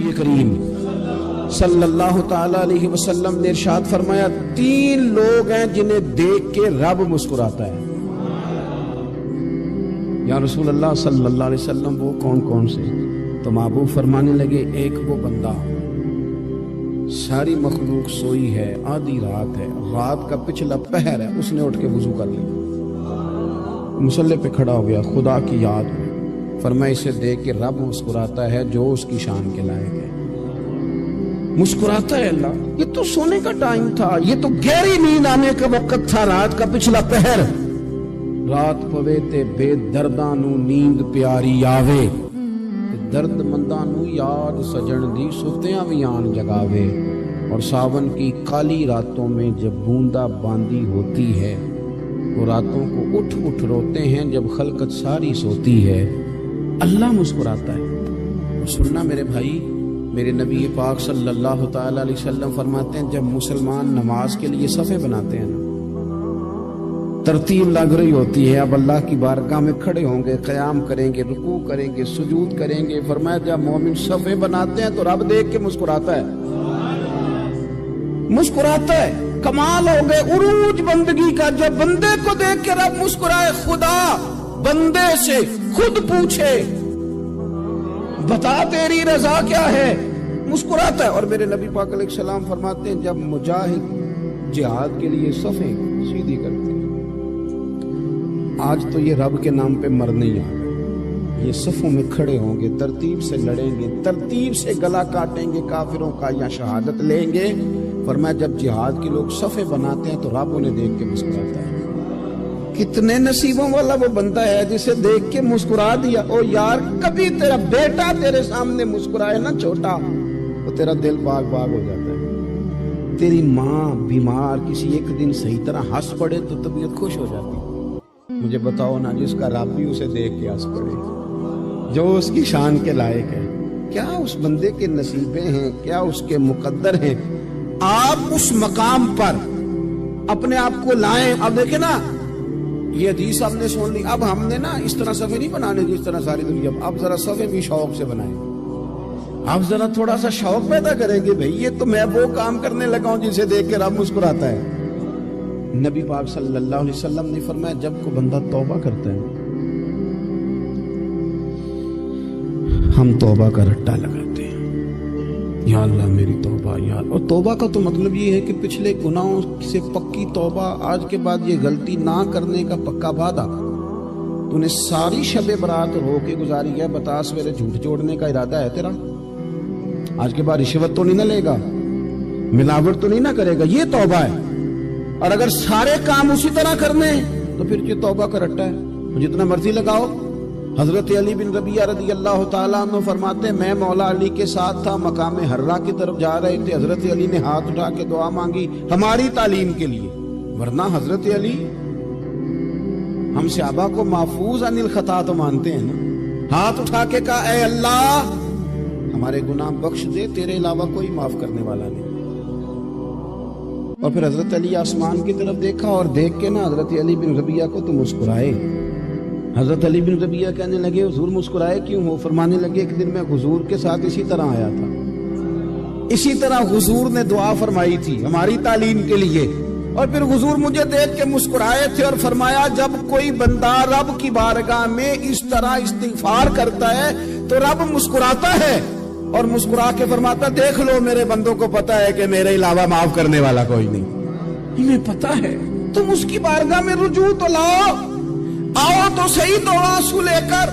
نبی کریم صلی اللہ تعالی علیہ وسلم نے ارشاد فرمایا 3 لوگ ہیں جنہیں دیکھ کے رب مسکراتا ہے۔ یا رسول اللہ صلی اللہ علیہ وسلم وہ کون کون سے؟ تو محبوب فرمانے لگے ایک وہ بندہ ساری مخلوق سوئی ہے، آدھی رات ہے، رات کا پچھلا پہر ہے، اس نے اٹھ کے وضو کر لیا، مصلی پہ کھڑا ہو گیا، خدا کی یاد میں، فرمایا اسے دیکھ کے رب مسکراتا ہے جو اس کی شان کے لائق ہے۔ مسکراتا ہے اللہ، یہ تو سونے کا ٹائم تھا، یہ تو گہری نیند آنے کا وقت تھا، رات کا پچھلا پہر، رات پوے تے بے درداں نو نیند پیاری آوے، درد منداں نو یاد سجن دی ستیاں بھی آن جگاوے، اور ساون کی کالی راتوں میں جب بوندا باندی ہوتی ہے، وہ راتوں کو اٹھ اٹھ روتے ہیں جب خلقت ساری سوتی ہے، اللہ مسکراتا ہے۔ سننا میرے بھائی، میرے نبی پاک صلی اللہ تعالی علیہ وسلم فرماتے ہیں جب مسلمان نماز کے لیے صفیں بناتے ہیں نا، ترتیب لگ رہی ہوتی ہے، اب اللہ کی بارگاہ میں کھڑے ہوں گے، قیام کریں گے، رکوع کریں گے، سجود کریں گے، فرمایا جب مومن صفیں بناتے ہیں تو رب دیکھ کے مسکراتا ہے، مسکراتا ہے۔ کمال ہو گئے عروج بندگی کا، جب بندے کو دیکھ کے رب مسکرائے، خدا بندے سے خود پوچھے بتا تیری رضا کیا ہے، مسکراتا ہے۔ اور میرے نبی پاک علیہ السلام فرماتے ہیں جب مجاہد جہاد کے لیے صفیں سیدھی کرتے ہیں، آج تو یہ رب کے نام پہ مرنے ہی آ گئے، یہ صفوں میں کھڑے ہوں گے، ترتیب سے لڑیں گے، ترتیب سے گلا کاٹیں گے کافروں کا یا شہادت لیں گے۔ فرمایا جب جہاد کے لوگ صفیں بناتے ہیں تو رب انہیں دیکھ کے مسکراتا ہے۔ کتنے نصیبوں والا وہ بندہ ہے جسے دیکھ کے مسکرا دیا۔ او یار کبھی تیرا بیٹا تیرے سامنے مسکرائے نا چھوٹا، تو تیرا دل باغ باغ ہو جاتا ہے۔ تیری ماں بیمار کسی ایک دن صحیح طرح ہنس پڑے تو طبیعت خوش ہو جاتی ہے۔ مجھے بتاؤ نا جس کا رب بھی اسے دیکھ کے ہنس پڑے، جو اس کی شان کے لائق ہے، کیا اس بندے کے نصیبیں ہیں، کیا اس کے مقدر ہیں۔ آپ اس مقام پر اپنے آپ کو لائیں۔ اب دیکھیں نا یہ حدیث ہم نے سن لی، اب ہم نے نا اس طرح صفحے نہیں بنانے جس طرح ساری دنیا، اب ذرا صفحے بھی شوق سے بنائیں، اب ذرا تھوڑا سا شوق پیدا کریں گے بھئی یہ تو میں وہ کام کرنے لگا ہوں جسے دیکھ کے رب مسکراتا ہے۔ نبی پاک صلی اللہ علیہ وسلم نے فرمایا جب کو بندہ توبہ کرتا ہے، ہم توبہ کا رٹا لگاتے ہیں، یا اللہ میری توبہ یا اللہ۔ اور توبہ کا تو مطلب یہ ہے کہ پچھلے گناہوں سے پکی توبہ، آج کے بعد یہ غلطی نہ کرنے کا پکا وعدہ۔ تو نے ساری شب برات رو کے گزاری ہے، بتا سویرے جھوٹ جوڑنے کا ارادہ ہے تیرا؟ آج کے بعد رشوت تو نہیں نہ لے گا، ملاوٹ تو نہیں نہ کرے گا، یہ توبہ ہے۔ اور اگر سارے کام اسی طرح کرنے تو پھر یہ توبہ کا رٹا ہے، جتنا مرضی لگاؤ۔ حضرت علی بن ربیعہ رضی اللہ تعالیٰ عنہ فرماتے ہیں میں مولا علی کے ساتھ تھا، مقام حرہ کی طرف جا رہے تھے، حضرت علی نے ہاتھ اٹھا کے دعا مانگی ہماری تعلیم کے لیے، ورنہ حضرت علی ہم صحابہ کو محفوظ عن الخطا تو مانتے ہیں نا۔ ہاتھ اٹھا کے کہا اے اللہ ہمارے گناہ بخش دے، تیرے علاوہ کوئی معاف کرنے والا نہیں۔ اور پھر حضرت علی آسمان کی طرف دیکھا اور دیکھ کے نا حضرت علی بن ربیعہ کو تو مسکرائے۔ حضرت علی بن ربیعہ کہنے لگے حضور مسکرائے کیوں ہو؟ فرمانے لگے ایک دن میں حضور کے ساتھ اسی طرح آیا تھا، اسی طرح حضور نے دعا فرمائی تھی ہماری تعلیم کے لیے، اور پھر حضور مجھے دیکھ کے مسکرائے تھے اور فرمایا جب کوئی بندہ رب کی بارگاہ میں اس طرح استغفار کرتا ہے تو رب مسکراتا ہے، اور مسکرا کے فرماتا دیکھ لو میرے بندوں کو پتا ہے کہ میرے علاوہ معاف کرنے والا کوئی نہیں، انہیں پتا ہے، تم اس کی بارگاہ میں رجوع تو لاؤ، آؤ تو صحیح دو آنسو لے کر۔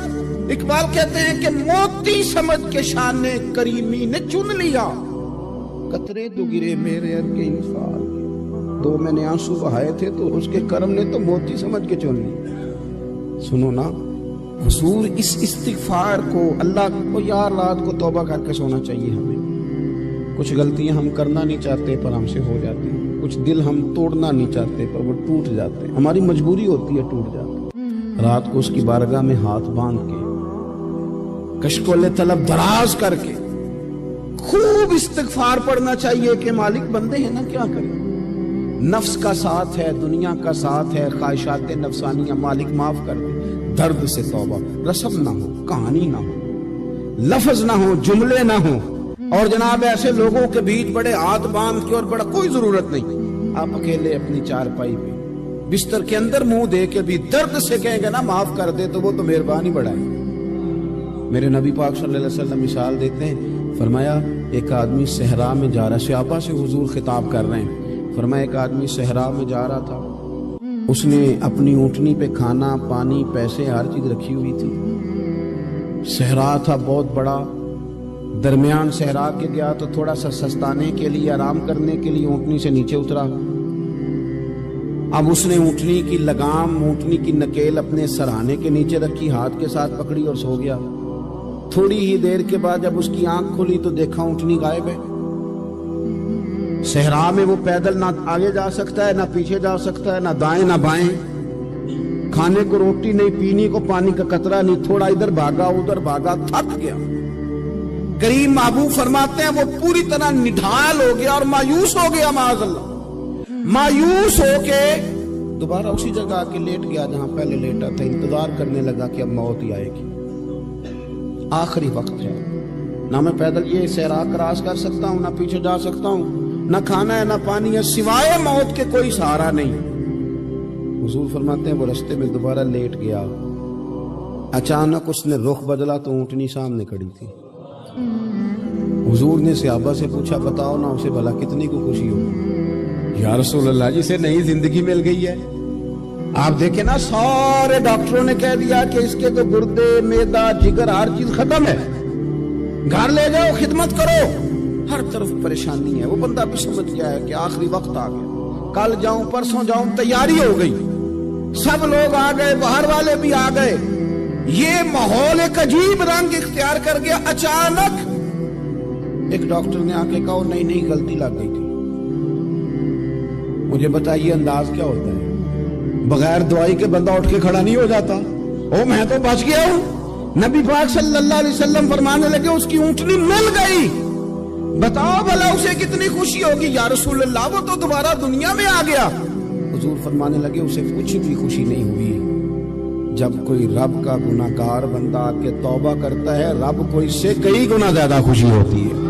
اقبال کہتے ہیں کہ موتی سمجھ کے شان کریمی نے چن لیا، قطرے دو گرے میرے ار کے انفال، دو میں نے آنسو بہائے تھے تو اس کے کرم نے تو موتی سمجھ کے چن لی۔ سنو نا حضور اس استغفار کو اللہ کو یار رات کو توبہ کر کے سونا چاہیے ہمیں۔ کچھ غلطیاں ہم کرنا نہیں چاہتے پر ہم سے ہو جاتی ہیں، کچھ دل ہم توڑنا نہیں چاہتے پر وہ ٹوٹ جاتے ہیں، ہماری مجبوری ہوتی ہے ٹوٹ جاتے ہیں۔ رات کو اس کی بارگاہ میں ہاتھ باندھ کے کشکول طلب دراز کر کے خوب استغفار پڑھنا چاہیے کہ مالک بندے ہیں نا کیا کریں، نفس کا ساتھ ہے، دنیا کا ساتھ ہے، خواہشات نفسانیہ، مالک معاف کر دے۔ درد سے توبہ، رسم نہ ہو، کہانی نہ ہو، لفظ نہ ہو، جملے نہ ہو، اور جناب ایسے لوگوں کے بیچ بڑے ہاتھ باندھ کے اور بڑا کوئی ضرورت نہیں، آپ اکیلے اپنی چارپائی پہ بستر کے اندر منہ دے کے بھی درد سے کہیں گے نا معاف کر دے تو وہ تو مہربانی بڑھائے۔ میرے نبی پاک صلی اللہ علیہ وسلم مثال دیتے ہیں، فرمایا ایک آدمی صحرا میں جا رہا، صحابہ سے حضور خطاب کر رہے ہیں، فرمایا ایک آدمی صحرا میں جا رہا تھا، اس نے اپنی اونٹنی پہ کھانا پانی پیسے ہر چیز رکھی ہوئی تھی، صحرا تھا بہت بڑا، درمیان صحرا کے گیا تو تھوڑا سا سستانے کے لیے آرام کرنے کے لیے اونٹنی سے نیچے اترا، اب اس نے اونٹنی کی لگام اونٹنی کی نکیل اپنے سرہانے کے نیچے رکھی، ہاتھ کے ساتھ پکڑی اور سو گیا۔ تھوڑی ہی دیر کے بعد جب اس کی آنکھ کھلی تو دیکھا اونٹنی غائب ہے۔ صحرا میں وہ پیدل نہ آگے جا سکتا ہے نہ پیچھے جا سکتا ہے، نہ دائیں نہ بائیں، کھانے کو روٹی نہیں، پینے کو پانی کا قطرہ نہیں، تھوڑا ادھر بھاگا ادھر بھاگا، تھک گیا۔ کریم محبوب فرماتے ہیں وہ پوری طرح نڈھال ہو گیا اور مایوس ہو گیا، معاذ اللہ، مایوس ہو کے دوبارہ اسی جگہ آ کے لیٹ گیا جہاں پہلے لیٹا تھا، انتظار کرنے لگا کہ اب موت ہی آئے گی، آخری وقت ہے، نہ میں پیدل یہ صحرا کراس کر سکتا ہوں، نہ پیچھے جا سکتا ہوں، نہ کھانا ہے نہ پانی ہے، سوائے موت کے کوئی سہارا نہیں۔ حضور فرماتے ہیں وہ رستے میں دوبارہ لیٹ گیا، اچانک اس نے رخ بدلا تو اونٹنی سامنے کھڑی تھی۔ حضور نے صحابہ سے پوچھا بتاؤ نا اسے بھلا کتنی کو خوشی ہوگی؟ یا رسول اللہ جسے نئی زندگی مل گئی ہے۔ آپ دیکھیں نا سارے ڈاکٹروں نے کہہ دیا کہ اس کے تو گردے معدہ جگر ہر چیز ختم ہے، گھر لے جاؤ خدمت کرو، ہر طرف پریشانی ہے، وہ بندہ بھی سمجھ گیا ہے کہ آخری وقت آ گیا، کل جاؤں پرسوں جاؤں، تیاری ہو گئی، سب لوگ آ گئے، باہر والے بھی آ گئے، یہ ماحول ایک عجیب رنگ اختیار کر گیا۔ اچانک ایک ڈاکٹر نے آ کے کہا نہیں نہیں غلطی لگ گئی تھی، مجھے بتائیے انداز کیا ہوتا ہے؟ بغیر دوائی کے بندہ اٹھ کے کھڑا نہیں ہو جاتا، او میں تو بچ گیا ہوں۔ نبی پاک صلی اللہ علیہ وسلم فرمانے لگے اس کی اونٹنی مل گئی، بتاؤ بھلا اسے کتنی خوشی ہوگی؟ یا رسول اللہ وہ تو دوبارہ دنیا میں آ گیا۔ حضور فرمانے لگے اسے کچھ بھی خوشی نہیں ہوئی۔ جب کوئی رب کا گناہگار بندہ آ کے توبہ کرتا ہے، رب کو اس سے کئی گنا زیادہ خوشی ہوتی ہے۔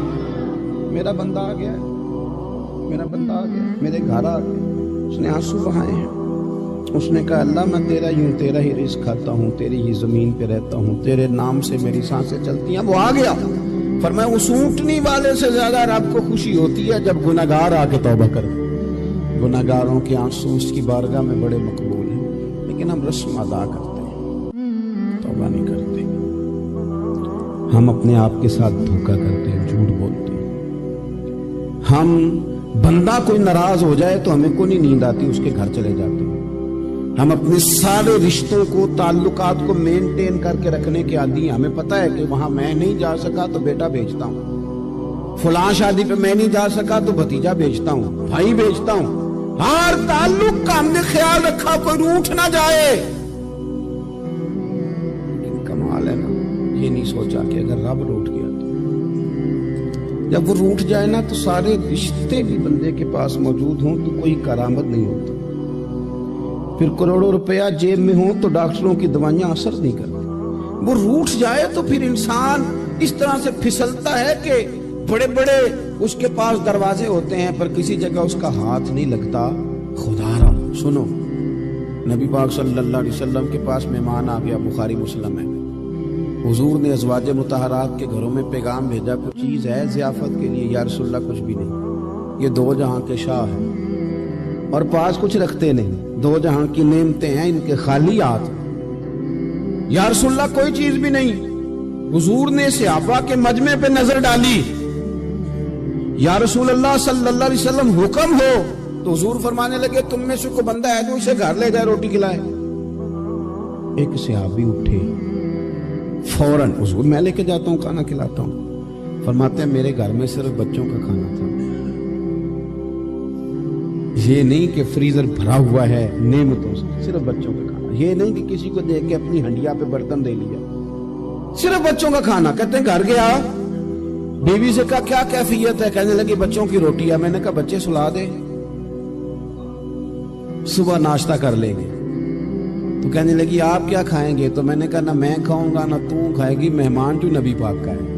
میرا بندہ آ گیا، میرا بندہ آ گیا، میرے گھر آ گیا، اس نے آنسو بہائے ہیں، اس نے کہا اللہ میں تیرا ہی ہوں، تیرا ہی رزق کھاتا ہوں، تیری ہی زمین پہ رہتا ہوں، تیرے نام سے میری سانسیں چلتی ہیں۔ وہ آ گیا، فرمایا اس اونٹنی والے سے زیادہ رب کو خوشی ہوتی ہے جب گناہگار آ کے توبہ کرے۔ گناہگاروں کے آنسو اس کی بارگاہ میں بڑے مقبول ہیں، لیکن ہم رسم ادا کرتے ہیں، توبہ نہیں کرتے، ہم اپنے آپ کے ساتھ دھوکہ کرتے ہیں، جھوٹ بولتے ہیں۔ ہم بندہ کوئی ناراض ہو جائے تو ہمیں کو نہیں نیند آتی، اس کے گھر چلے جاتے ہیں۔ ہم اپنے سارے رشتوں کو تعلقات کو مینٹین کر کے رکھنے کے عادی ہیں، ہمیں پتہ ہے کہ وہاں میں نہیں جا سکا تو بیٹا بھیجتا ہوں، فلاں شادی پہ میں نہیں جا سکا تو بھتیجا بھیجتا ہوں، بھائی بھیجتا ہوں، ہر تعلق کا ہم نے خیال رکھا کوئی روٹھ نہ جائے۔ لیکن کمال ہے نا، یہ نہیں سوچا کہ اگر رب روٹھ گیا تو جب وہ روٹھ جائے نا تو سارے رشتے بھی بندے کے پاس موجود ہوں تو کوئی کرامت نہیں ہوتی، پھر کروڑوں روپیہ جیب میں ہوں تو ڈاکٹروں کی دوائیاں اثر نہیں کرتی۔ وہ روٹھ جائے تو پھر انسان اس طرح سے پھسلتا ہے کہ بڑے بڑے اس کے پاس دروازے ہوتے ہیں پر کسی جگہ اس کا ہاتھ نہیں لگتا۔ خدا را سنو، نبی پاک صلی اللہ علیہ وسلم کے پاس مہمان آ گیا، بخاری مسلم ہے، حضور نے ازواج مطہرات کے گھروں میں پیغام بھیجا کچھ چیز ہے ضیافت کے لیے؟ یا رسول اللہ کچھ بھی نہیں، یہ دو جہاں کے شاہ ہیں اور پاس کچھ رکھتے نہیں، دو جہاں کی نعمتیں ہیں ان کے خالی ہاتھ۔ یا رسول اللہ کوئی چیز بھی نہیں۔ حضور نے صحابہ کے مجمع پہ نظر ڈالی، یا رسول اللہ صلی اللہ علیہ وسلم حکم ہو، تو حضور فرمانے لگے تم میں سے کوئی بندہ ہے جو اسے گھر لے جائے روٹی کھلائے؟ ایک صحابی اٹھے فوراً، حضور میں لے کے جاتا ہوں کھانا کھلاتا ہوں۔ فرماتے ہیں میرے گھر میں صرف بچوں کا کھانا تھا، یہ نہیں کہ فریزر بھرا ہوا ہے نعمتوں سے، صرف بچوں کا کھانا، یہ نہیں کہ کسی کو دیکھ کے اپنی ہنڈیا پہ برتن دے لیا، صرف بچوں کا کھانا۔ کہتے ہیں گھر گیا، بیوی سے کہا کیا کیفیت ہے؟ کہنے لگی بچوں کی روٹی ہے۔ میں نے کہا بچے سلا دے، صبح ناشتہ کر لیں گے۔ تو کہنے لگی آپ کیا کھائیں گے؟ تو میں نے کہا نہ میں کھاؤں گا نہ تو کھائے گی، مہمان جو نبی پاک کا ہے،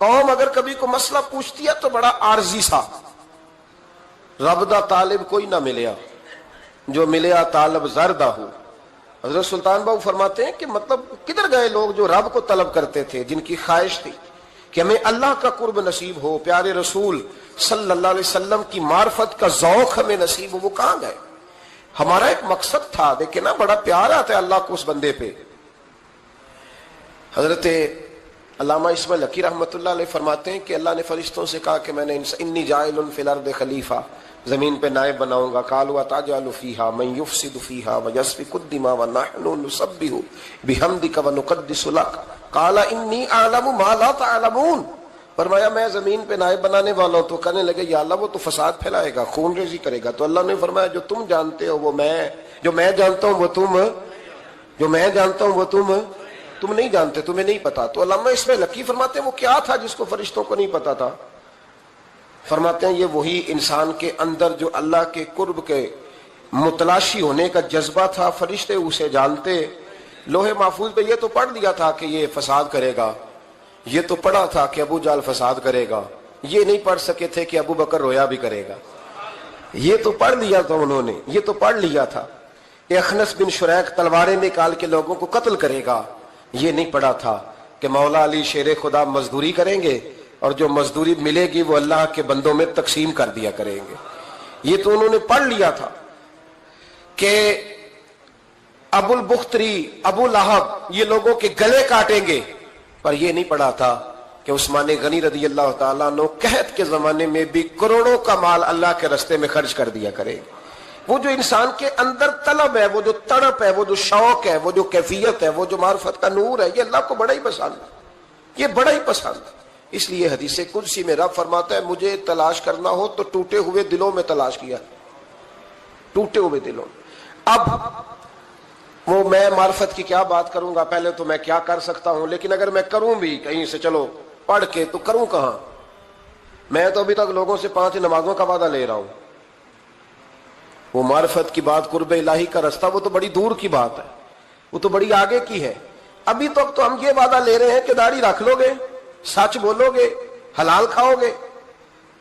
قوم اگر کبھی کو مسئلہ پوچھتی ہے تو بڑا عارضی سا، رب دا طالب کوئی نہ ملیا، جو ملیا طالب زردہ ہو۔ حضرت سلطان باؤ فرماتے ہیں کہ مطلب کدھر گئے لوگ جو رب کو طلب کرتے تھے، جن کی خواہش تھی کہ ہمیں اللہ کا قرب نصیب ہو، پیارے رسول صلی اللہ علیہ وسلم کی معرفت کا ذوق ہمیں نصیب ہو، وہ کہاں گئے؟ ہمارا ایک مقصد تھا، دیکھیں نا بڑا پیار آتا ہے اللہ کو اس بندے پہ۔ حضرت علامہ اسماعیل حقی رحمۃ اللہ علیہ فرماتے ہیں کہ اللہ نے فرشتوں سے کہا کہ میں نے انی جاعل فی الارض خلیفہ، زمین پہ نائب بناؤں گا۔ قالوا تجعل فیہا من یفسد فیہا ویسفک الدماء ونحن نسبح بحمدک ونقدس لک قال انی اعلم ما لا تعلمون۔ فرمایا میں زمین پہ نائب بنانے والا ہوں، تو کہنے لگے یا اللہ وہ تو فساد پھیلائے گا، خون ریزی کرے گا۔ تو اللہ نے فرمایا جو تم جانتے ہو وہ میں، جو میں جانتا ہوں وہ تم، جو میں جانتا ہوں وہ تم نہیں جانتے، تمہیں نہیں پتا۔ تو علامہ اسماعیل حقی فرماتے ہیں وہ کیا تھا جس کو فرشتوں کو نہیں پتا تھا؟ فرماتے ہیں یہ وہی انسان کے اندر جو اللہ کے قرب کے متلاشی ہونے کا جذبہ تھا، فرشتے اسے جانتے۔ لوہے محفوظ پہ یہ تو پڑھ لیا تھا کہ یہ فساد کرے گا، یہ تو پڑھا تھا کہ ابو جہل فساد کرے گا، یہ نہیں پڑھ سکے تھے کہ ابو بکر رویا بھی کرے گا۔ یہ تو پڑھ لیا تھا انہوں نے، یہ تو پڑھ لیا تھا کہ اخنس بن شریق تلواریں نکال کے لوگوں کو قتل کرے گا، یہ نہیں پڑھا تھا کہ مولا علی شیر خدا مزدوری کریں گے اور جو مزدوری ملے گی وہ اللہ کے بندوں میں تقسیم کر دیا کریں گے۔ یہ تو انہوں نے پڑھ لیا تھا کہ ابو البختری، ابو لہب یہ لوگوں کے گلے کاٹیں گے، پر یہ نہیں پڑھا تھا کہ عثمان غنی رضی اللہ تعالیٰ عنہ قحط کے زمانے میں بھی کروڑوں کا مال اللہ کے راستے میں خرچ کر دیا کرے گے۔ وہ جو انسان کے اندر طلب ہے، وہ جو تڑپ ہے، وہ جو شوق ہے، وہ جو کیفیت ہے، وہ جو معرفت کا نور ہے، یہ اللہ کو بڑا ہی پسند ہے، یہ بڑا ہی پسند ہے۔ اس لیے حدیث قدسی میں رب فرماتا ہے مجھے تلاش کرنا ہو تو ٹوٹے ہوئے دلوں میں تلاش کیا، ٹوٹے ہوئے دلوں میں۔ اب وہ میں معرفت کی کیا بات کروں گا، پہلے تو میں کیا کر سکتا ہوں، لیکن اگر میں کروں بھی کہیں سے چلو پڑھ کے تو کروں کہاں؟ میں تو ابھی تک لوگوں سے 5 نمازوں کا وعدہ لے رہا ہوں۔ وہ معرفت کی بات، قرب الہی کا راستہ، وہ تو بڑی دور کی بات ہے، وہ تو بڑی آگے کی ہے۔ ابھی تک تو ہم یہ وعدہ لے رہے ہیں کہ داڑھی رکھ لو گے، سچ بولو گے، حلال کھاؤ گے۔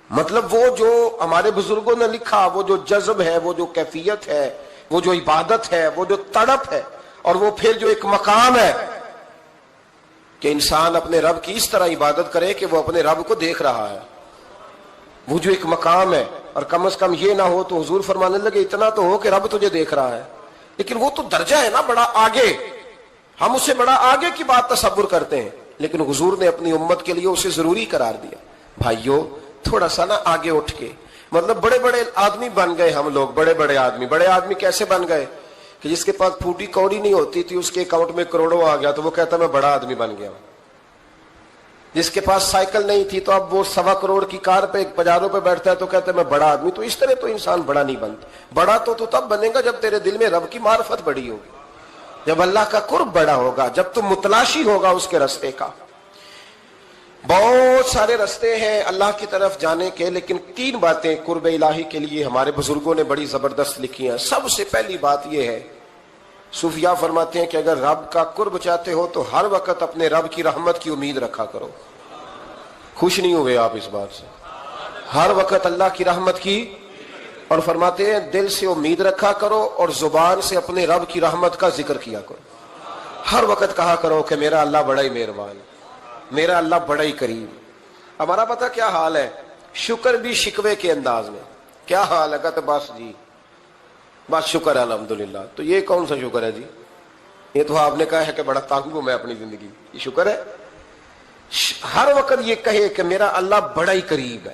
مطلب وہ جو ہمارے بزرگوں نے لکھا، وہ جو جذب ہے، وہ جو کیفیت ہے، وہ جو عبادت ہے، وہ جو تڑپ ہے، اور وہ پھر جو ایک مقام ہے کہ انسان اپنے رب کی اس طرح عبادت کرے کہ وہ اپنے رب کو دیکھ رہا ہے، وہ جو ایک مقام ہے۔ اور کم از کم یہ نہ ہو تو حضور فرمانے لگے اتنا تو ہو کہ رب تجھے دیکھ رہا ہے، لیکن وہ تو درجہ ہے نا بڑا آگے، ہم اسے بڑا آگے کی بات تصور کرتے ہیں، لیکن حضور نے اپنی امت کے لیے اسے ضروری قرار دیا۔ بھائیو تھوڑا سا نا آگے اٹھ کے، مطلب بڑے بڑے آدمی بن گئے ہم لوگ، بڑے بڑے آدمی کیسے بن گئے کہ جس کے پاس پھوٹی کوڑی نہیں ہوتی تھی اس کے اکاؤنٹ میں کروڑوں آ گیا تو وہ کہتا میں بڑا آدمی بن گیا۔ جس کے پاس سائیکل نہیں تھی تو اب وہ 1.25 کروڑ کی کار پہ بازاروں پہ بیٹھتا ہے تو کہتا ہے میں بڑا آدمی۔ تو اس طرح تو انسان بڑا نہیں بنتا، بڑا تو تب بنے گا جب تیرے دل میں رب کی معرفت بڑی ہوگی، جب اللہ کا قرب بڑا ہوگا، جب تم متلاشی ہوگا اس کے راستے کا۔ بہت سارے راستے ہیں اللہ کی طرف جانے کے، لیکن 3 باتیں قرب الہی کے لیے ہمارے بزرگوں نے بڑی زبردست لکھی ہیں۔ سب سے پہلی بات یہ ہے، صوفیاء فرماتے ہیں کہ اگر رب کا قرب چاہتے ہو تو ہر وقت اپنے رب کی رحمت کی امید رکھا کرو۔ خوش نہیں ہوئے آپ اس بات سے؟ ہر وقت اللہ کی رحمت کی، اور فرماتے ہیں دل سے امید رکھا کرو اور زبان سے اپنے رب کی رحمت کا ذکر کیا کرو۔ ہر وقت کہا کرو کہ میرا اللہ بڑا ہی مہربان ہے، میرا اللہ بڑا ہی قریب۔ ہمارا پتہ کیا حال ہے؟ شکر بھی شکوے کے انداز میں۔ کیا حال ہے؟ کہتے بس جی بس شکر ہے الحمدللہ۔ تو یہ کون سا شکر ہے جی؟ یہ تو آپ نے کہا ہے کہ بڑا تنگ ہوں میں اپنی زندگی، یہ شکر ہے؟ ہر وقت یہ کہے کہ میرا اللہ بڑا ہی قریب ہے۔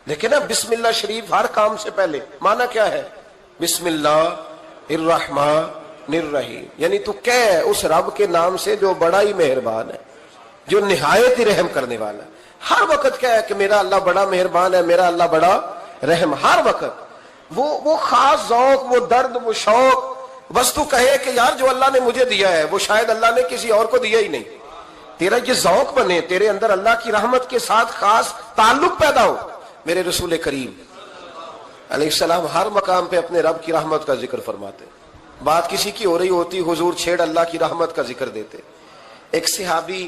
دیکھیں نا بسم اللہ شریف ہر کام سے پہلے معنی کیا ہے؟ بسم اللہ الرحمن الرحیم، یعنی تو کہہ اس رب کے نام سے جو بڑا ہی مہربان ہے، جو نہایت ہی رحم کرنے والا ہے۔ ہر وقت کیا ہے کہ میرا اللہ بڑا مہربان ہے، میرا اللہ بڑا رحم۔ ہر وقت وہ خاص ذوق، وہ درد، وہ شوق، بس تو کہے کہ یار جو اللہ نے مجھے دیا ہے وہ شاید اللہ نے کسی اور کو دیا ہی نہیں۔ تیرا یہ ذوق بنے، تیرے اندر اللہ کی رحمت کے ساتھ خاص تعلق پیدا ہو۔ میرے رسول کریم علیہ السلام ہر مقام پہ اپنے رب کی رحمت کا ذکر فرماتے، بات کسی کی ہو رہی ہوتی حضور چھیڑ اللہ کی رحمت کا ذکر دیتے۔ ایک صحابی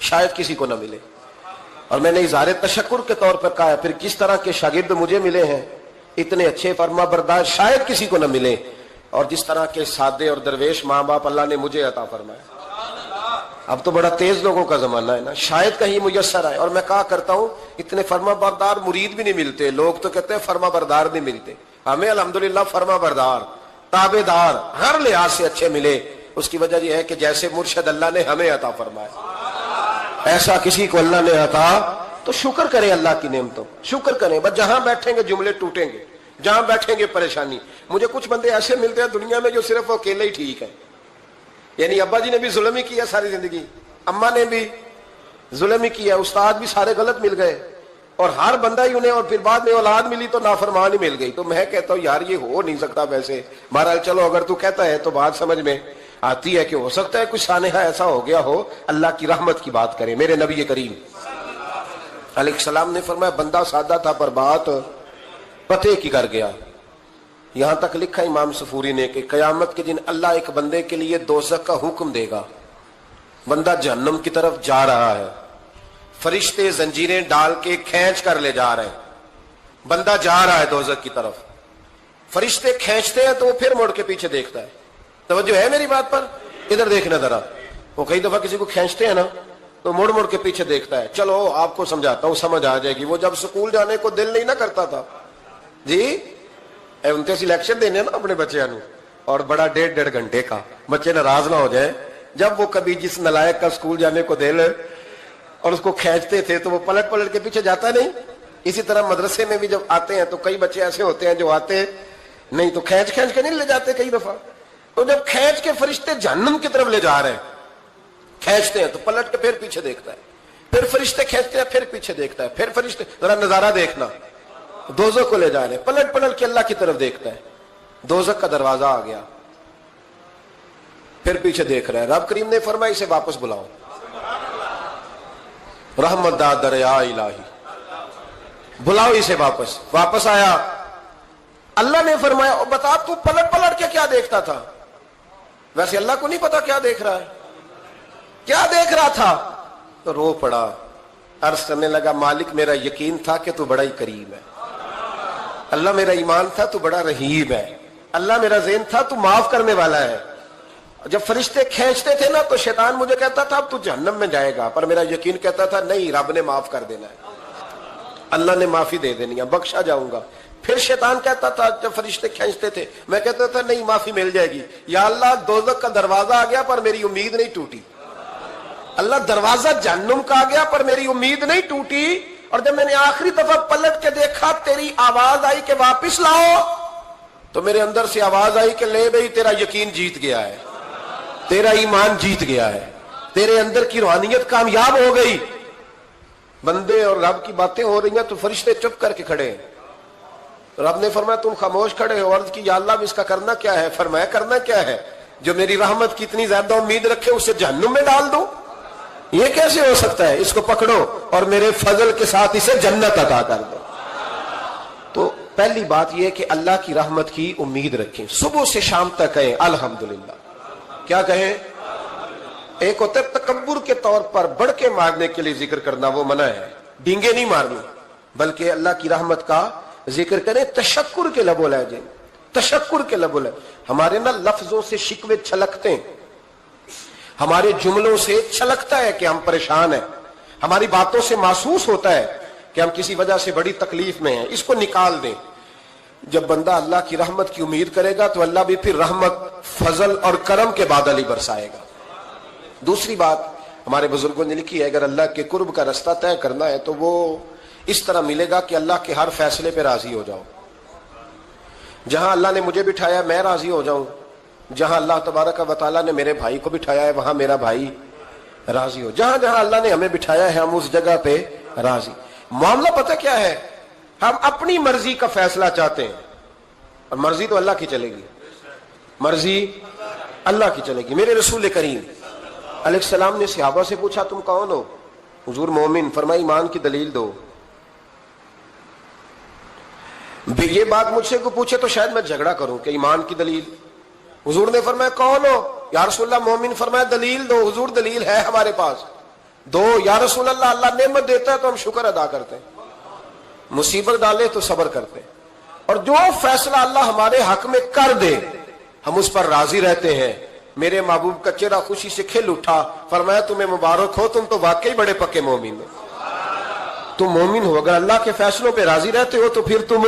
شاید کسی کو نہ ملے. اور میں نے اظہار تشکر کے طور پر کہا ہے پھر کس طرح کے شاگرد مجھے ملے ہیں اتنے اچھے فرما بردار شاید کسی کو نہ ملے, اور جس طرح کے سادے اور درویش ماں باپ اللہ نے مجھے عطا فرمایا. اب تو بڑا تیز لوگوں کا زمانہ ہے نا, شاید کہیں میسر آئے. اور میں کہا کرتا ہوں اتنے فرما بردار مرید بھی نہیں ملتے, لوگ تو کہتے ہیں فرما بردار نہیں ملتے. ہمیں الحمدللہ فرما بردار تابع دار ہر لحاظ سے اچھے ملے. اس کی وجہ یہ ہے کہ جیسے مرشد اللہ نے ہمیں عطا فرمایا ایسا کسی کو اللہ نے عطا, تو شکر کریں اللہ کی نعمتوں, شکر کریں. بس جہاں بیٹھیں گے جملے ٹوٹیں گے, جہاں بیٹھیں گے پریشانی. مجھے کچھ بندے ایسے ملتے ہیں دنیا میں جو صرف اکیلے ہی ٹھیک ہے. یعنی ابا جی نے بھی ظلم ہی کیا ساری زندگی, اماں نے بھی ظلم ہی کیا, استاد بھی سارے غلط مل گئے, اور ہر بندہ ہی انہیں, اور پھر بعد میں اولاد ملی تو نافرمان ہی مل گئی. تو میں کہتا ہوں یار یہ ہو نہیں سکتا. ویسے بہرحال چلو اگر تو کہتا ہے تو بات سمجھ میں آتی ہے کہ ہو سکتا ہے کچھ سانحہ ایسا ہو گیا ہو. اللہ کی رحمت کی بات کریں. میرے نبی کریم علیہ السلام نے فرمایا بندہ سادہ تھا پر بات پتے کی کر گیا. یہاں تک لکھا امام صفوری نے کہ قیامت کے دن اللہ ایک بندے کے لیے دوزخ کا حکم دے گا. بندہ جہنم کی طرف جا رہا ہے, فرشتے زنجیریں ڈال کے کھینچ کر لے جا رہے ہیں. بندہ جا رہا ہے دوزخ کی طرف, فرشتے کھینچتے ہیں تو وہ پھر مڑ کے پیچھے دیکھتا ہے. توجہ ہے میری بات پر؟ ادھر دیکھنا ذرا. وہ کئی دفعہ کسی کو کھینچتے ہیں نا تو مڑ مڑ کے پیچھے دیکھتا ہے. چلو آپ کو سمجھاتا ہوں, سمجھ آ جائے گی. وہ جب سکول جانے کو دل نہیں نہ کرتا تھا جی, 29 الیکشن دینے نا اپنے بچیاں نو, اور بڑا 1.5 گھنٹے کا, بچے ناراض نہ ہو جائے. جب وہ کبھی جس نلائق کا سکول جانے کو دل اور اس کو کھینچتے تھے تو وہ پلٹ پلٹ کے پیچھے جاتا نہیں. اسی طرح مدرسے میں بھی جب آتے ہیں تو کئی بچے ایسے ہوتے ہیں جو آتے نہیں تو کھینچ کھینچ کے نہیں لے جاتے کئی دفعہ. تو جب کھینچ کے فرشتے جہنم کی طرف لے جا رہے ہیں, کھینچتے ہیں تو پلٹ کے پھر پیچھے دیکھتا ہے, پھر فرشتے کھینچتے ہیں پھر پیچھے دیکھتا ہے, پھر فرشتے, ذرا نظارہ دیکھنا, دوزخ کو لے جا رہے ہیں, پلٹ پلٹ کے اللہ کی طرف دیکھتا ہے. دوزخ کا دروازہ آ گیا, پھر پیچھے دیکھ رہا ہے. رب کریم نے فرمایا اسے واپس بلاؤ. رحمت دا دریا الہی, بلاؤ اسے واپس. واپس آیا, اللہ نے فرمایا بتا تو پلٹ پلٹ کے کیا دیکھتا تھا؟ ویسے اللہ کو نہیں پتا کیا دیکھ رہا ہے, کیا دیکھ رہا تھا. تو رو پڑا, عرض کرنے لگا مالک میرا یقین تھا کہ تو بڑا ہی کریم ہے. اللہ میرا ایمان تھا تو بڑا رحیم ہے. اللہ میرا ذہن تھا تو معاف کرنے والا ہے. جب فرشتے کھینچتے تھے نا تو شیطان مجھے کہتا تھا اب تو جہنم میں جائے گا, پر میرا یقین کہتا تھا نہیں رب نے معاف کر دینا ہے, اللہ نے معافی دے دینی ہے, بخشا جاؤں گا. پھر شیطان کہتا تھا جب فرشتے کھینچتے تھے, میں کہتا تھا نہیں معافی مل جائے گی. یا اللہ دوزخ کا دروازہ آ گیا پر میری امید نہیں ٹوٹی. اللہ دروازہ جہنم کا آ گیا پر میری امید نہیں ٹوٹی. اور جب میں نے آخری دفعہ پلٹ کے دیکھا تیری آواز آئی کہ واپس لاؤ, تو میرے اندر سے آواز آئی کہ لے بھئی تیرا یقین جیت گیا ہے, تیرا ایمان جیت گیا ہے, تیرے اندر کی روحانیت کامیاب ہو گئی. بندے اور رب کی باتیں ہو رہی ہیں تو فرشتے چپ کر کے کھڑے ہیں. رب نے فرمایا تم خاموش کھڑے ہو. عرض کی یا اللہ اس کا کرنا کیا ہے؟ فرمایا کرنا کیا ہے؟ جو میری رحمت کی اتنی زیادہ امید رکھے اسے جہنم میں ڈال دوں. یہ کیسے ہو سکتا ہے؟ اس کو پکڑو اور میرے فضل کے ساتھ اسے جنت عطا کر دو. تو پہلی بات یہ کہ اللہ کی رحمت کی امید رکھیں. صبح سے شام تک کہیں الحمدللہ. کیا کہیں؟ ایک ہوتا ہے تکبر کے طور پر بڑھ کے مارنے کے لیے ذکر کرنا, وہ منع ہے. ڈینگے نہیں مارنی بلکہ اللہ کی رحمت کا ذکر کریں. تشکر کے لب و لہجے, تشکر کے لب و لہجے. ہمارے نا لفظوں سے شکوے چھلکتے ہیں, ہمارے جملوں سے چھلکتا ہے کہ ہم پریشان ہیں, ہماری باتوں سے محسوس ہوتا ہے کہ ہم کسی وجہ سے بڑی تکلیف میں ہیں. اس کو نکال دیں. جب بندہ اللہ کی رحمت کی امید کرے گا تو اللہ بھی پھر رحمت, فضل اور کرم کے بادل ہی برسائے گا. دوسری بات ہمارے بزرگوں نے لکھی ہے, اگر اللہ کے قرب کا رستہ طے کرنا ہے تو وہ اس طرح ملے گا کہ اللہ کے ہر فیصلے پہ راضی ہو جاؤ. جہاں اللہ نے مجھے بٹھایا میں راضی ہو جاؤں, جہاں اللہ تبارک و تعالیٰ نے میرے بھائی کو بٹھایا ہے وہاں میرا بھائی راضی ہو. جہاں جہاں اللہ نے ہمیں بٹھایا ہے ہم اس جگہ پہ راضی. معاملہ پتہ کیا ہے؟ ہم اپنی مرضی کا فیصلہ چاہتے ہیں, اور مرضی تو اللہ کی چلے گی, مرضی اللہ کی چلے گی. میرے رسول کریم علیہ السلام نے صحابہ سے پوچھا تم کون ہو؟ حضور مومن. فرمایا ایمان کی دلیل دو. یہ بات مجھ سے کو پوچھے تو شاید میں جھگڑا کروں کہ ایمان کی دلیل. حضور نے فرمایا کون ہو؟ یا رسول اللہ مومن. فرمایا دلیل دو. حضور دلیل ہے ہمارے پاس. دو یا رسول اللہ، اللہ نعمت دیتا ہے تو ہم شکر ادا کرتے ہیں، مصیبت ڈالے تو صبر کرتے ہیں، اور جو فیصلہ اللہ ہمارے حق میں کر دے ہم اس پر راضی رہتے ہیں۔ میرے محبوب کا چہرہ خوشی سے کھل اٹھا، فرمایا تمہیں مبارک ہو، تم تو واقعی بڑے پکے مومن ہو، تم مومن ہو، اگر اللہ کے فیصلوں پہ راضی رہتے ہو تو پھر تم۔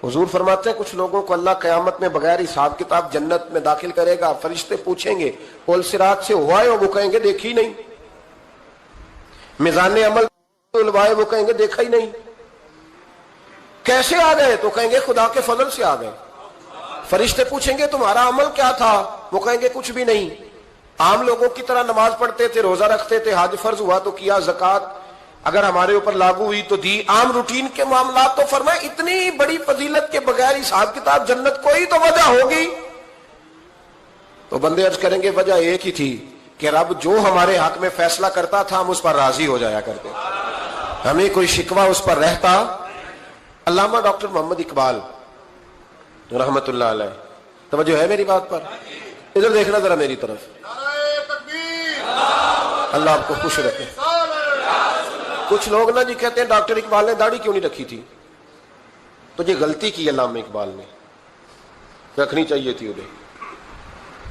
حضور فرماتے ہیں کچھ لوگوں کو اللہ قیامت میں بغیر حساب کتاب جنت میں داخل کرے گا، فرشتے پوچھیں گے پل صراط سے ہوا ہے، وہ کہیں گے دیکھی نہیں، میزان عمل الوائے، وہ کہیں گے دیکھا ہی نہیں، کیسے آ گئے؟ تو کہیں گے خدا کے فضل سے آ گئے۔ فرشتے پوچھیں گے تمہارا عمل کیا تھا؟ وہ کہیں گے کچھ بھی نہیں، عام لوگوں کی طرح نماز پڑھتے تھے، روزہ رکھتے تھے، حج فرض ہوا تو کیا، زکوٰۃ اگر ہمارے اوپر لاگو ہوئی تو دی، عام روٹین کے معاملات۔ تو فرمایا اتنی بڑی فضیلت کے بغیر حساب کتاب جنت، کوئی تو وجہ ہوگی۔ تو بندے عرض کریں گے وجہ ایک ہی تھی کہ رب جو ہمارے حق میں فیصلہ کرتا تھا ہم اس پر راضی ہو جایا کرتے، ہمیں کوئی شکوہ اس پر رہتا۔ علامہ ڈاکٹر محمد اقبال رحمت اللہ علیہ، توجہ ہے میری بات پر؟ ادھر دیکھنا ذرا میری طرف، اللہ آپ کو خوش رکھے۔ کچھ لوگ نا جی کہتے ہیں ڈاکٹر اقبال نے داڑھی کیوں نہیں رکھی تھی؟ تو یہ غلطی کی علامہ اقبال نے، رکھنی چاہیے تھی انہیں۔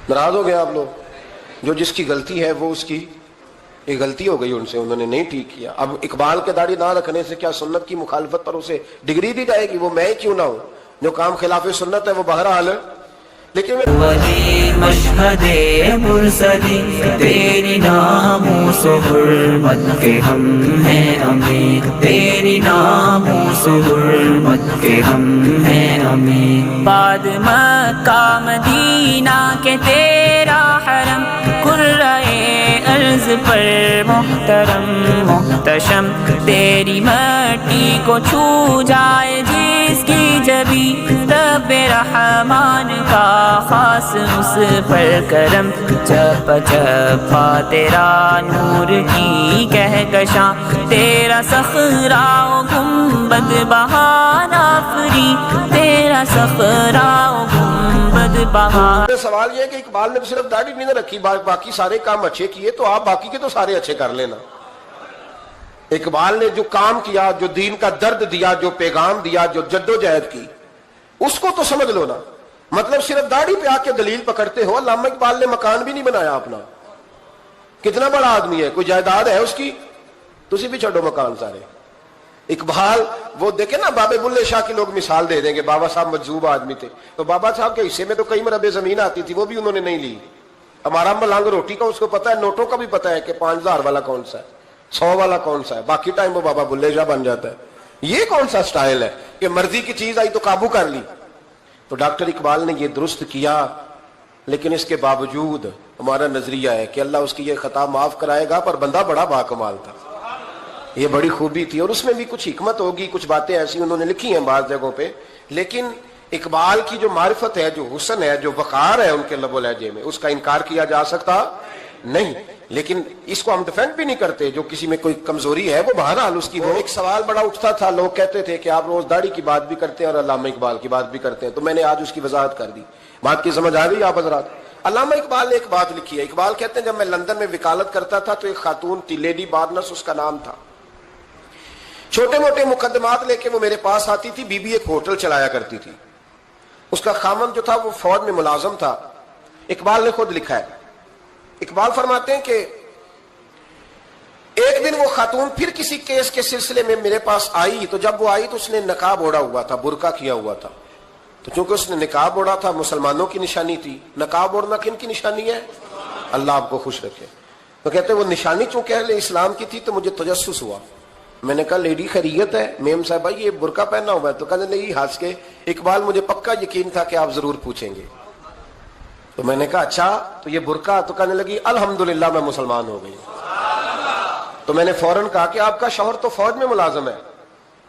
ناراض ہو گئے آپ لوگ؟ جو جس کی غلطی ہے وہ اس کی یہ غلطی ہو گئی ان سے، انہوں نے نہیں ٹھیک کیا۔ اب اقبال کے داڑھی نہ رکھنے سے کیا سنت کی مخالفت پر اسے ڈگری دی جائے گی؟ وہ میں کیوں نہ ہوں، جو کام خلاف سنت ہے وہ بہرحال ہے۔ لیکن ولی مشہد مرسلی تیری ناموس و حرمت کے ہم ہیں امین، تیری ناموس و حرمت کے ہم ہیں امین۔ بعد مکہ مدینہ کے تیرا حرم، قرۂ ارض پر محترم محتشم، تیری مٹی کو چھو جائے جس کی جبی، رب رحمان کا خاص اس پر کرم، چپ چپا تیرا نور کی کہکشاں، تیرا صخرہ و گنبد بہانہ فری، تیرا صخرہ و گنبد بہانہ۔ سوال یہ ہے کہ اقبال نے صرف داڑھی نہیں رکھی، باقی سارے کام اچھے کیے، تو آپ باقی کے تو سارے اچھے کر لینا۔ اقبال نے جو کام کیا، جو دین کا درد دیا، جو پیغام دیا، جو جدوجہد کی، اس کو تو سمجھ لو نا۔ مطلب صرف داڑھی پہ آ کے دلیل پکڑتے ہو۔ علامہ اقبال نے مکان بھی نہیں بنایا اپنا، کتنا بڑا آدمی ہے، کوئی جائیداد ہے اس کی؟ تسی بھی چھوڑو مکان سارے۔ اقبال وہ دیکھیں نا، بابے بلے شاہ کی لوگ مثال دے دیں گے، بابا صاحب مجذوب آدمی تھے، تو بابا صاحب کے حصے میں تو کئی مربع زمین آتی تھی، وہ بھی انہوں نے نہیں لی۔ ہمارا ملنگ روٹی کا اس کو پتا ہے، نوٹوں کا بھی پتا ہے کہ 5000 والا کون سا ہے، 100 والا کون سا ہے، باقی ٹائم وہ بابا بلے شاہ بن جاتا ہے۔ یہ کون سا سٹائل ہے کہ مرضی کی چیز آئی تو قابو کر لی؟ تو ڈاکٹر اقبال نے یہ درست کیا، لیکن اس کے باوجود ہمارا نظریہ ہے کہ اللہ اس کی یہ خطا معاف کرائے گا، پر بندہ بڑا باکمال تھا، یہ بڑی خوبی تھی، اور اس میں بھی کچھ حکمت ہوگی، کچھ باتیں ایسی انہوں نے لکھی ہیں بعض جگہوں پہ، لیکن اقبال کی جو معرفت ہے، جو حسن ہے، جو وقار ہے ان کے لب و لہجے میں، اس کا انکار کیا جا سکتا نہیں۔ لیکن اس کو ہم ڈیفینڈ بھی نہیں کرتے، جو کسی میں کوئی کمزوری ہے وہ بہرحال اس کی ہو۔ ایک سوال بڑا اٹھتا تھا، لوگ کہتے تھے کہ آپ روز داڑھی کی بات بھی کرتے ہیں اور علامہ اقبال کی بات بھی کرتے ہیں، تو میں نے آج اس کی وضاحت کر دی۔ بات کی سمجھ آ گئی آپ حضرات؟ علامہ اقبال نے ایک بات لکھی ہے، اقبال کہتے ہیں جب میں لندن میں وکالت کرتا تھا تو ایک خاتون تھی، لیڈی بارنس اس کا نام تھا، چھوٹے موٹے مقدمات لے کے وہ میرے پاس آتی تھی۔ بی بی ایک ہوٹل چلایا کرتی تھی، اس کا خاوند جو تھا وہ فوج میں ملازم تھا۔ اقبال نے خود لکھا ہے، اقبال فرماتے ہیں کہ ایک دن وہ خاتون پھر کسی کیس کے سلسلے میں میرے پاس آئی، تو جب وہ آئی تو اس نے نقاب اوڑھا ہوا تھا، برقع کیا ہوا تھا، تو چونکہ اس نے نقاب اوڑھا تھا مسلمانوں کی نشانی تھی۔ نقاب اوڑھنا کن کی نشانی ہے؟ اللہ آپ کو خوش رکھے۔ تو کہتے ہیں وہ نشانی چونکہ اہل اسلام کی تھی تو مجھے تجسس ہوا۔ میں نے کہا لیڈی خیریت ہے؟ میم صاحبہ یہ برقع پہنا ہوا ہے؟ تو کہنے لگی ہنس کے، اقبال مجھے پکا یقین تھا کہ آپ ضرور پوچھیں گے۔ تو میں نے کہا اچھا تو یہ برقع؟ تو کہنے لگی الحمدللہ میں مسلمان ہو گئی۔ تو میں نے فوراً کہا کہ آپ کا شوہر تو فوج میں ملازم ہے،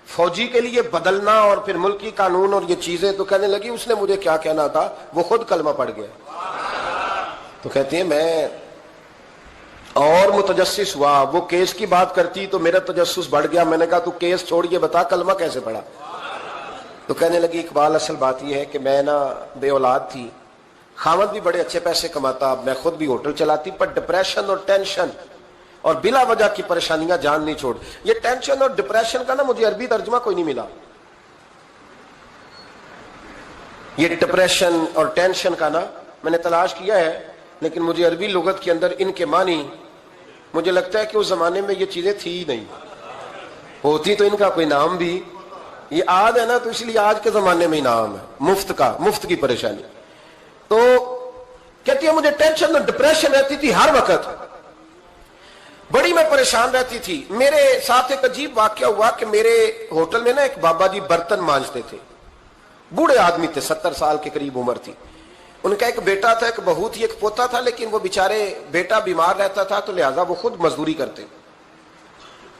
فوجی کے لیے بدلنا اور پھر ملکی قانون اور یہ چیزیں۔ تو کہنے لگی اس نے مجھے کیا کہنا تھا، وہ خود کلمہ پڑھ گیا۔ تو کہتی ہیں میں اور متجسس ہوا، وہ کیس کی بات کرتی تو میرا تجسس بڑھ گیا۔ میں نے کہا تو کیس چھوڑ کے بتا کلمہ کیسے پڑھا؟ تو کہنے لگی اقبال اصل بات یہ ہے کہ میں نا بے اولاد تھی، خاوند بھی بڑے اچھے پیسے کماتا، میں خود بھی ہوٹل چلاتی، پر ڈپریشن اور ٹینشن اور بلا وجہ کی پریشانیاں جان نہیں چھوڑ. یہ ٹینشن اور ڈپریشن کا نا مجھے عربی ترجمہ کوئی نہیں ملا. یہ ڈپریشن اور ٹینشن کا نا میں نے تلاش کیا ہے, لیکن مجھے عربی لغت کے اندر ان کے معنی, مجھے لگتا ہے کہ اس زمانے میں یہ چیزیں تھی ہی نہیں. ہوتی تو ان کا کوئی نام بھی, یہ آج ہے نا تو اس لیے آج کے زمانے میں ہی نام ہے مفت کا, مفت کی پریشانی. تو کہتی ہے مجھے ٹینشن اور ڈپریشن رہتی تھی ہر وقت, بڑی میں پریشان رہتی تھی. میرے ساتھ ایک عجیب واقعہ ہوا کہ میرے ہوٹل میں نا ایک بابا جی برتن مانجتے تھے, بوڑھے آدمی تھے, 70 سال کے قریب عمر تھی. ان کا ایک بیٹا تھا, ایک بہو تھی, ایک پوتا تھا, لیکن وہ بیچارے بیٹا بیمار رہتا تھا تو لہٰذا وہ خود مزدوری کرتے.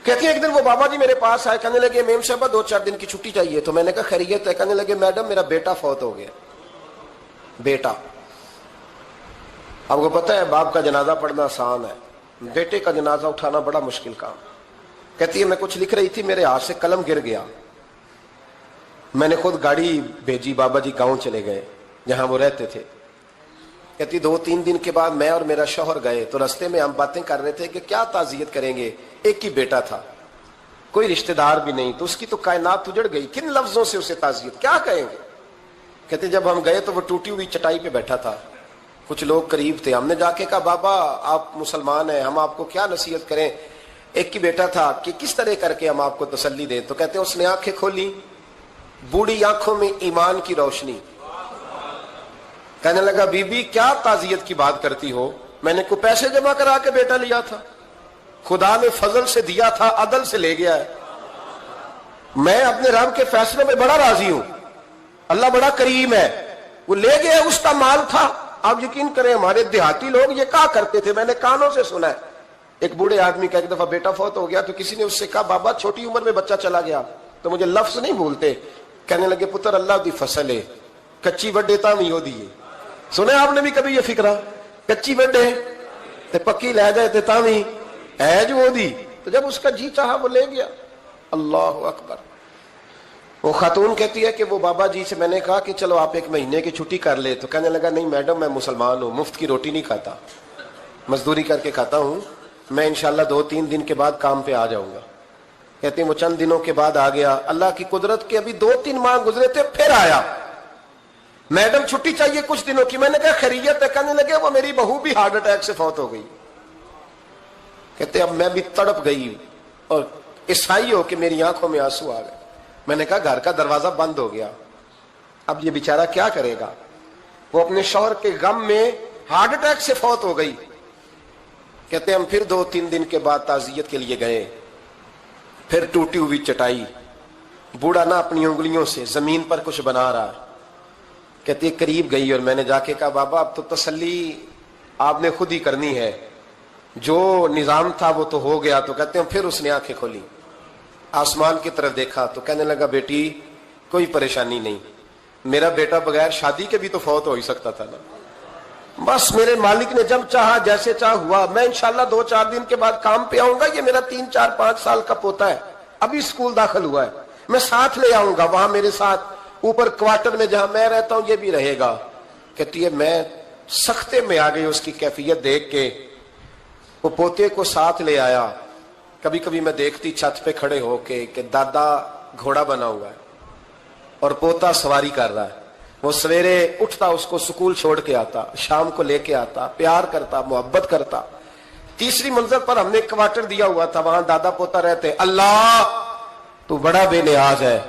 کہتی ہے ایک دن وہ بابا جی میرے پاس آئے, کہنے لگے میم صاحبہ 2-4 دن کی چھٹی چاہیے. تو میں نے کہا خیریت ہے؟ کہنے لگے میڈم میرا بیٹا فوت ہو گیا. بیٹا, آپ کو پتہ ہے باپ کا جنازہ پڑھنا آسان ہے, بیٹے کا جنازہ اٹھانا بڑا مشکل کام. کہتی ہے میں کچھ لکھ رہی تھی, میرے ہاتھ سے قلم گر گیا. میں نے خود گاڑی بھیجی, بابا جی گاؤں چلے گئے جہاں وہ رہتے تھے. کہتی 2-3 دن کے بعد میں اور میرا شوہر گئے تو رستے میں ہم باتیں کر رہے تھے کہ کیا تعزیت کریں گے. ایک ہی بیٹا تھا, کوئی رشتہ دار بھی نہیں, تو اس کی تو کائنات اجڑ گئی, کن لفظوں سے اسے تعزیت کیا کہیں گے. کہتے جب ہم گئے تو وہ ٹوٹی ہوئی چٹائی پہ بیٹھا تھا, کچھ لوگ قریب تھے. ہم نے جا کے کہا بابا آپ مسلمان ہیں, ہم آپ کو کیا نصیحت کریں, ایک ہی بیٹا تھا, کہ کس طرح کر کے ہم آپ کو تسلی دیں. تو کہتے اس نے آنکھیں کھولی, بوڑھی آنکھوں میں ایمان کی روشنی. کہنے لگا بی بی کیا تعزیت کی بات کرتی ہو, میں نے کوئی پیسے جمع کرا کے بیٹا لیا تھا, خدا نے فضل سے دیا تھا, عدل سے لے گیا ہے. میں اپنے رب کے فیصلوں میں بڑا راضی ہوں, اللہ بڑا کریم ہے, وہ لے گیا, اس کا مال تھا. آپ یقین کریں ہمارے دیہاتی لوگ یہ کہا کرتے تھے, میں نے کانوں سے سنا ہے. ایک بوڑھے آدمی کا ایک دفعہ بیٹا فوت ہو گیا تو کسی نے اس سے کہا بابا چھوٹی عمر میں بچہ چلا گیا, تو مجھے لفظ نہیں بھولتے, کہنے لگے پتر اللہ دی فصل ہے, کچی وڈے تا بھی ہو دیے. سنے آپ نے بھی کبھی یہ فکرہ, کچی وڈے تے پکی لے جائے تے تا بھی ہے جو ہو دی. تو جب اس کا جی چاہا وہ لے گیا. اللہ اکبر. وہ خاتون کہتی ہے کہ وہ بابا جی سے میں نے کہا کہ چلو آپ 1 مہینے کی چھٹی کر لے. تو کہنے لگا نہیں میڈم میں مسلمان ہوں, مفت کی روٹی نہیں کھاتا, مزدوری کر کے کھاتا ہوں, میں انشاءاللہ 2-3 دن کے بعد کام پہ آ جاؤں گا. کہتے ہیں وہ چند دنوں کے بعد آ گیا. اللہ کی قدرت کے ابھی 2-3 ماہ گزرے تھے, پھر آیا. میڈم چھٹی چاہیے کچھ دنوں کی. میں نے کہا خیریت ہے؟ کہنے لگے وہ میری بہو بھی ہارٹ اٹیک سے فوت ہو گئی. کہتے اب میں بھی تڑپ گئی اور عیسائی ہو کہ میری آنکھوں میں آنسو آ گئے. میں نے کہا گھر کا دروازہ بند ہو گیا, اب یہ بیچارہ کیا کرے گا. وہ اپنے شوہر کے غم میں ہارٹ اٹیک سے فوت ہو گئی. کہتے ہم پھر 2-3 دن کے بعد تعزیت کے لیے گئے, پھر ٹوٹی ہوئی چٹائی, بوڑھا نہ اپنی انگلیوں سے زمین پر کچھ بنا رہا. کہتے قریب گئی اور میں نے جا کے کہا بابا اب تو تسلی آپ نے خود ہی کرنی ہے, جو نظام تھا وہ تو ہو گیا. تو کہتے ہیں پھر اس نے آنکھیں کھولی, آسمان کی طرف دیکھا تو کہنے لگا بیٹی کوئی پریشانی نہیں, میرا بیٹا بغیر شادی کے بھی تو فوت ہو ہی سکتا تھا نا, بس میرے مالک نے جب چاہا جیسے چاہ ہوا. میں انشاءاللہ 2-4 دن کے بعد کام پہ آؤں گا. یہ میرا 3-4-5 سال کا پوتا ہے, ابھی اسکول داخل ہوا ہے, میں ساتھ لے آؤں گا, وہاں میرے ساتھ اوپر کوارٹر میں جہاں میں رہتا ہوں یہ بھی رہے گا. کہتی ہے میں سختے میں آ گئی اس کی کیفیت دیکھ کے. وہ پوتے کو ساتھ لے آیا. کبھی کبھی میں دیکھتی چھت پہ کھڑے ہو کے کہ دادا گھوڑا بنا ہوا ہے اور پوتا سواری کر رہا ہے. وہ سویرے اٹھتا اس کو سکول چھوڑ کے آتا, شام کو لے کے آتا, پیار کرتا, محبت کرتا. 3ری منزل پر ہم نے کوارٹر دیا ہوا تھا, وہاں دادا پوتا رہتے. اللہ تو بڑا بے نیاز ہے.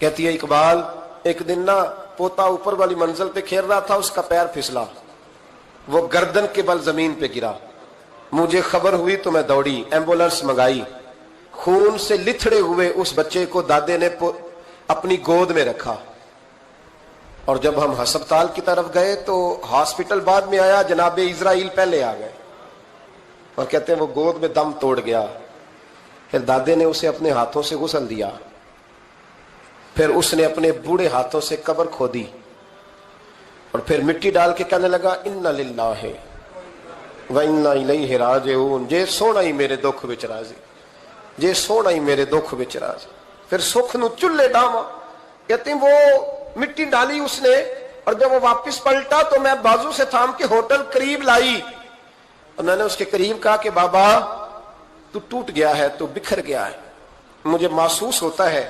کہتی ہے اقبال ایک دن نا پوتا اوپر والی منزل پہ کھیل رہا تھا, اس کا پیر پھسلا, وہ گردن کے بل زمین پہ گرا. مجھے خبر ہوئی تو میں دوڑی, ایمبولینس منگائی. خون سے لتھڑے ہوئے اس بچے کو دادے نے اپنی گود میں رکھا. اور جب ہم ہسپتال کی طرف گئے تو ہاسپٹل بعد میں آیا, جناب اسرائیل پہلے آ گئے اور کہتے ہیں وہ گود میں دم توڑ گیا. پھر دادے نے اسے اپنے ہاتھوں سے غسل دیا, پھر اس نے اپنے بوڑھے ہاتھوں سے قبر کھودی اور پھر مٹی ڈال کے کہنے لگا انا للہ و انا الیہ راجعون. جے سونا ہی میرے دکھ وچ راضی, جے سونا ہی میرے دکھ وچ راضی. پھر سکھ نو چولہے ڈاواں. کہتے ہیں وہ مٹی ڈالی اس نے, اور جب وہ واپس پلٹا تو میں بازو سے تھام کے ہوٹل قریب لائی اور میں نے اس کے قریب کہا کہ بابا تو ٹوٹ گیا ہے، تو بکھر گیا ہے، مجھے محسوس ہوتا ہے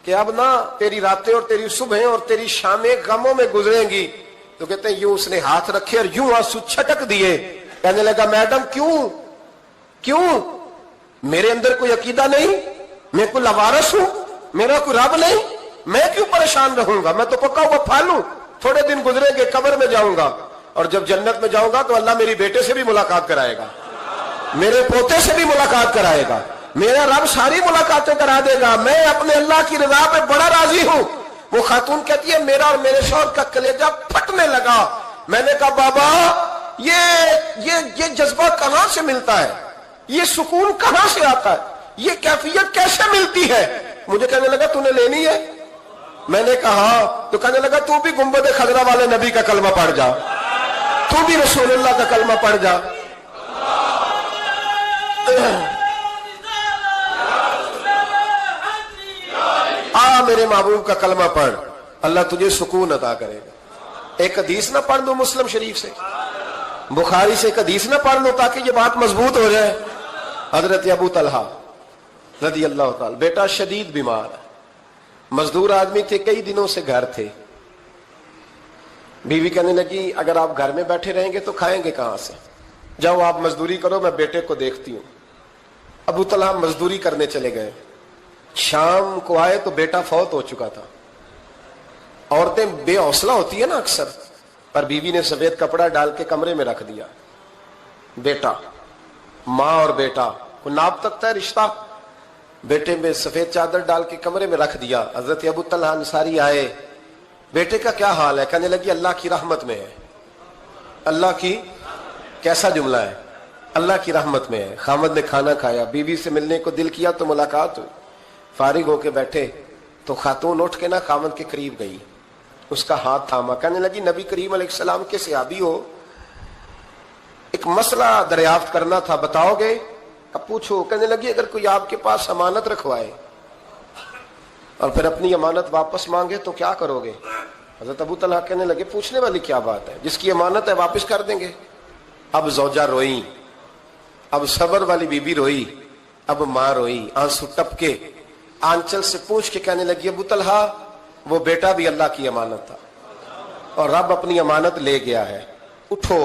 کہ اب نہ تیری راتیں اور تیری صبحیں اور تیری شامیں غموں میں گزریں گی. تو کہتے ہیں یوں اس نے ہاتھ رکھے اور یوں آنسو چھٹک دیے. کہنے لگا میڈم کیوں میرے اندر کوئی عقیدہ نہیں، میں کوئی لوارث ہوں، میرا کوئی رب نہیں، میں کیوں پریشان رہوں گا، میں تو پکا ہوا پھل ہوں، تھوڑے دن گزریں گے قبر میں جاؤں گا، اور جب جنت میں جاؤں گا تو اللہ میری بیٹے سے بھی ملاقات کرائے گا، میرے پوتے سے بھی ملاقات کرائے گا، میرا رب ساری ملاقاتیں کرا دے گا، میں اپنے اللہ کی رضا پہ بڑا راضی ہوں. وہ خاتون کہتی ہے میرا اور میرے شوہر کا کلیجہ پھٹنے لگا. میں نے کہا بابا یہ جذبہ کہاں سے ملتا ہے، یہ سکون کہاں سے آتا ہے، یہ کیفیت کیسے ملتی ہے؟ مجھے کہنے لگا تو نے لینی ہے؟ میں نے کہا تو کہنے لگا تو بھی گنبد خضرا والے نبی کا کلمہ پڑھ جا، تو بھی رسول اللہ کا کلمہ پڑھ جا. میرے محبوب کا کلمہ پڑھ، اللہ تجھے سکون عطا کرے گا. ایک حدیث نہ پڑھ لو مسلم شریف سے، بخاری سے ایک حدیث نہ پڑھ لو تاکہ یہ بات مضبوط ہو جائے. حضرت ابو طلحہ رضی اللہ تعالی، بیٹا شدید بیمار ہے، مزدور آدمی تھے، کئی دنوں سے گھر تھے. بیوی کہنے لگی اگر آپ گھر میں بیٹھے رہیں گے تو کھائیں گے کہاں سے، جاؤ آپ مزدوری کرو، میں بیٹے کو دیکھتی ہوں. ابو طلحہ مزدوری کرنے چلے گئے. شام کو آئے تو بیٹا فوت ہو چکا تھا. عورتیں بے حوصلہ ہوتی ہیں نا اکثر، پر بیوی نے سفید کپڑا ڈال کے کمرے میں رکھ دیا. بیٹا، ماں اور بیٹا کو ناپ تکتا ہے رشتہ، بیٹے میں سفید چادر ڈال کے کمرے میں رکھ دیا. حضرت ابو طلحہ انصاری آئے، بیٹے کا کیا حال ہے؟ کہنے لگی اللہ کی رحمت میں ہے. اللہ کی، کیسا جملہ ہے، اللہ کی رحمت میں ہے. خامد نے کھانا کھایا، بیوی سے ملنے کو دل کیا تو ملاقات ہوئی. فارغ ہو کے بیٹھے تو خاتون اٹھ کے نا خامد کے قریب گئی، اس کا ہاتھ تھاما. کہنے لگی نبی کریم علیہ السلام کے صحابی ہو، ایک مسئلہ دریافت کرنا تھا، بتاؤ گے؟ اب پوچھو. کہنے لگی اگر کوئی آپ کے پاس امانت رکھوائے اور پھر اپنی امانت واپس مانگے تو کیا کرو گے؟ حضرت ابو طلحہ کہنے لگے پوچھنے والی کیا بات ہے، جس کی امانت ہے واپس کر دیں گے. اب زوجہ روئی، اب صبر والی بی بی روئی، اب ماں روئی، آنسو ٹپکے، آنچل سے پوچھ کے کہنے لگی ابو طلحہ وہ بیٹا بھی اللہ کی امانت تھا اور رب اپنی امانت لے گیا ہے، اٹھو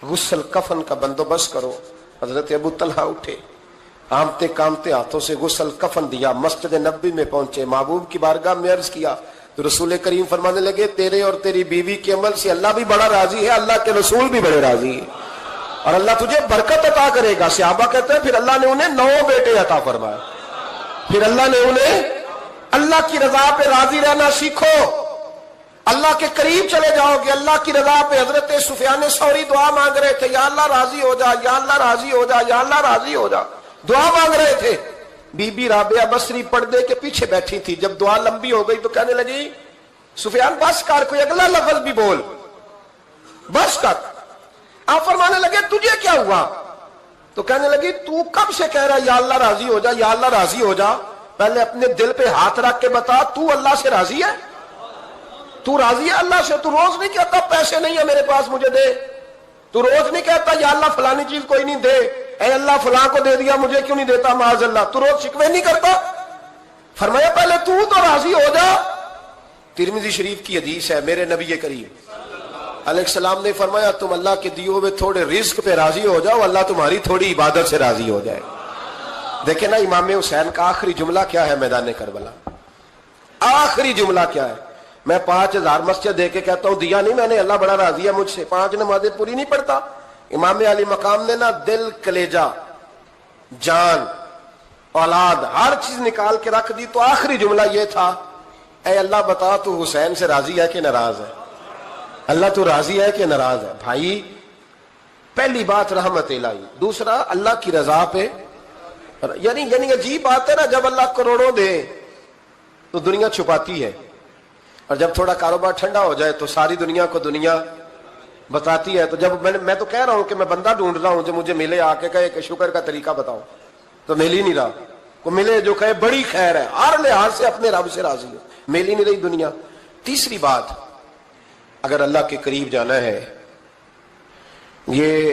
غسل کفن کا بندوبست کرو. حضرت ابو طلحہ اٹھے، کامتے کامتے ہاتھوں سے غسل کفن دیا، مسجد نبوی میں پہنچے، محبوب کی بارگاہ میں عرض کیا تو رسول کریم فرمانے لگے تیرے اور تیری بیوی کے عمل سے اللہ بھی بڑا راضی ہے، اللہ کے رسول بھی بڑے راضی ہے اور اللہ تجھے برکت عطا کرے گا. صحابہ کہتے ہیں پھر اللہ نے انہیں 9 بیٹے عطا فرمائے. پھر اللہ نے انہیں، اللہ کی رضا پہ راضی رہنا سیکھو، اللہ کے قریب چلے جاؤ گے اللہ کی رضا پہ. حضرت سفیان ثوری دعا مانگ رہے تھے یا اللہ راضی ہو جا، یا اللہ راضی ہو جا، یا اللہ راضی ہو جا، دعا مانگ رہے تھے. بی بی رابعہ بصری پردے کے پیچھے بیٹھی تھی. جب دعا لمبی ہو گئی تو کہنے لگی سفیان بس کر، کوئی اگلا لفظ بھی بول، بس کر. آپ فرمانے لگے تجھے کیا ہوا؟ تو کہنے لگی تو کب سے کہہ رہا یا اللہ راضی ہو جا، یا اللہ راضی ہو جا، پہلے اپنے دل پہ ہاتھ رکھ کے بتا تو اللہ سے راضی ہے؟ تو راضی ہے اللہ سے؟ تو روز نہیں کہتا پیسے نہیں ہے میرے پاس مجھے دے، تو روز نہیں کہتا یا اللہ فلانی چیز کوئی نہیں دے، اے اللہ فلاں کو دے دیا مجھے کیوں نہیں دیتا معاذ اللہ، تو روز شکوے نہیں کرتا؟ فرمایا پہلے تو راضی ہو جا. ترمذی شریف کی حدیث ہے، میرے نبی کریم علیہ السلام نے فرمایا تم اللہ کے دیے ہوئے تھوڑے رزق پہ راضی ہو جاؤ، اللہ تمہاری تھوڑی عبادت سے راضی ہو جائے. دیکھیں نا امام حسین کا آخری جملہ کیا ہے میدان کربلا، آخری جملہ کیا ہے؟ میں 5000 مسجد دے کے کہتا ہوں دیا نہیں میں نے، اللہ بڑا راضی ہے مجھ سے، 5 نمازیں پوری نہیں پڑھتا. امام علی مقام نے نا دل، کلیجہ، جان، اولاد، ہر چیز نکال کے رکھ دی تو آخری جملہ یہ تھا اے اللہ بتا تو حسین سے راضی ہے کہ ناراض ہے؟ اللہ تو راضی ہے کہ ناراض ہے؟ بھائی پہلی بات رحمت الہی، دوسرا اللہ کی رضا پہ، یعنی عجیب بات ہے نا، جب اللہ کروڑوں دے تو دنیا چھپاتی ہے، اور جب تھوڑا کاروبار ٹھنڈا ہو جائے تو ساری دنیا کو دنیا بتاتی ہے. تو جب میں تو کہہ رہا ہوں کہ میں بندہ ڈھونڈ رہا ہوں جو مجھے ملے، آ کے کہے کہ شکر کا طریقہ بتاؤ، تو مل ہی نہیں رہا. کو ملے جو کہے بڑی خیر ہے، ہر لحاظ سے اپنے رب سے راضی ہو، مل ہی نہیں رہی دنیا. تیسری بات، اگر اللہ کے قریب جانا ہے، یہ